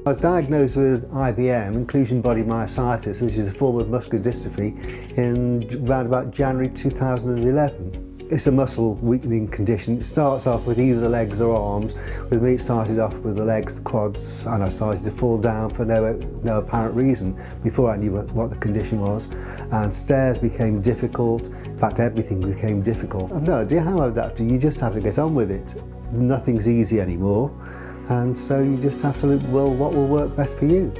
I was diagnosed with IBM, inclusion body myositis, which is a form of muscular dystrophy, in around about January 2011. It's a muscle weakening condition. It starts off with either the legs or arms. With me it started off with the legs, the quads, and I started to fall down for no apparent reason before I knew what the condition was. And stairs became difficult. In fact, everything became difficult. I've no idea how I adapted. You just have to get on with it. Nothing's easy anymore. And so you just have to look, well, what will work best for you?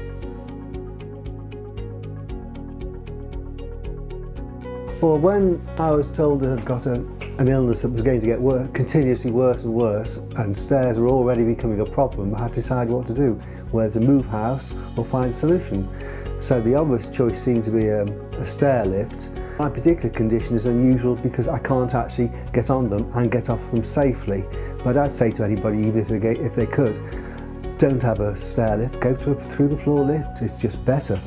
Well, when I was told that I'd got an illness that was going to get continuously worse and worse, and stairs were already becoming a problem, I had to decide what to do, whether to move house or find a solution. So the obvious choice seemed to be a stair lift. My particular condition is unusual because I can't actually get on them and get off them safely. But I'd say to anybody, even if they could, don't have a stair lift, go to a through the floor lift, it's just better.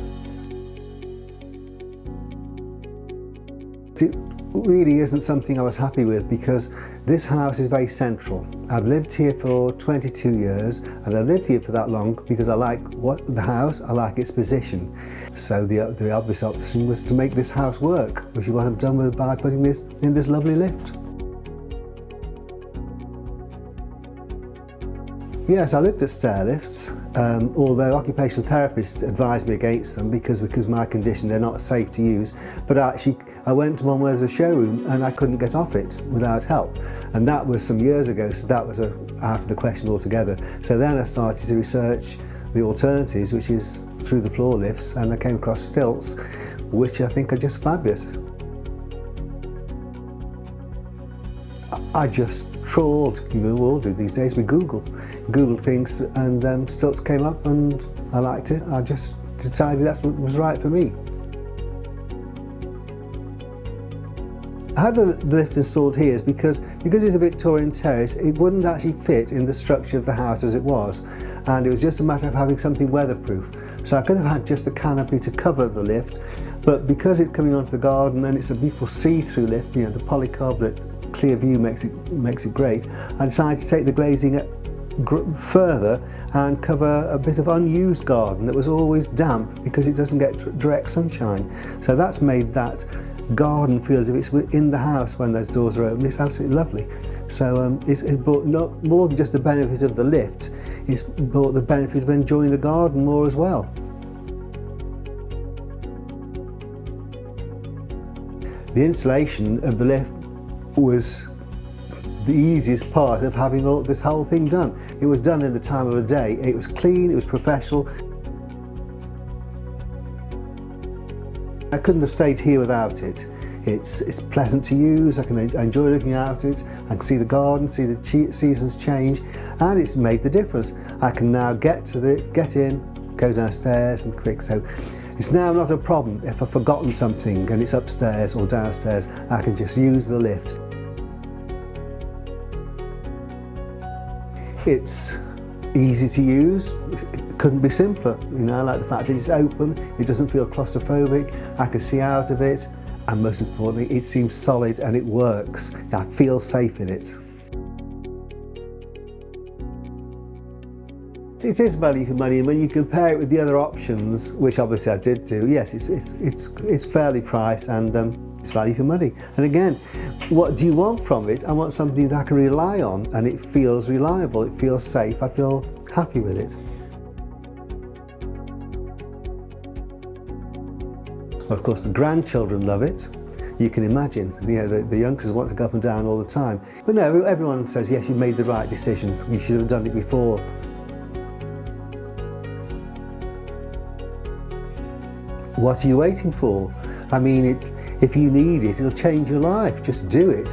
It really isn't something I was happy with because this house is very central. I've lived here for 22 years and I've lived here for that long because I like the house, I like its position. So the obvious option was to make this house work, which is what I've done by putting this in this lovely lift. Yes, I looked at stair lifts, although occupational therapists advised me against them because of my condition they're not safe to use. But actually, I went to one where there's a showroom and I couldn't get off it without help. And that was some years ago, so that was out of the question altogether. So then I started to research the alternatives, which is through the floor lifts, and I came across Stiltz, which I think are just fabulous. I just trawled, we all do these days, we Googled things, and Stiltz came up and I liked it. I just decided that's what was right for me. I had the lift installed here because it's a Victorian terrace, it wouldn't actually fit in the structure of the house as it was, and it was just a matter of having something weatherproof. So I could have had just the canopy to cover the lift, but because it's coming onto the garden and it's a beautiful see-through lift, you know, the polycarbonate clear view makes it great, I decided to take the glazing further and cover a bit of unused garden that was always damp because it doesn't get direct sunshine. So that's made that garden feel as if it's in the house when those doors are open. It's absolutely lovely. So it's brought not more than just the benefit of the lift, it's brought the benefit of enjoying the garden more as well. The installation of the lift was the easiest part of having this whole thing done. It was done in the time of the day. It was clean, it was professional. I couldn't have stayed here without it. It's pleasant to use, I enjoy looking out at it, I can see the garden, see the seasons change, and it's made the difference. I can now get in, go downstairs and quick. So it's now not a problem. If I've forgotten something and it's upstairs or downstairs, I can just use the lift. It's easy to use, it couldn't be simpler. You know, I like the fact that it's open, it doesn't feel claustrophobic, I can see out of it, and most importantly, it seems solid and it works. I feel safe in it. It is value for money, and when you compare it with the other options, which obviously I did do, yes, it's fairly priced and it's value for money. And again, what do you want from it? I want something that I can rely on and it feels reliable, it feels safe, I feel happy with it. Of course, the grandchildren love it. You can imagine, you know, the youngsters want to go up and down all the time. But no, everyone says, yes, you made the right decision, you should have done it before. What are you waiting for? I mean, if you need it, it'll change your life. Just do it.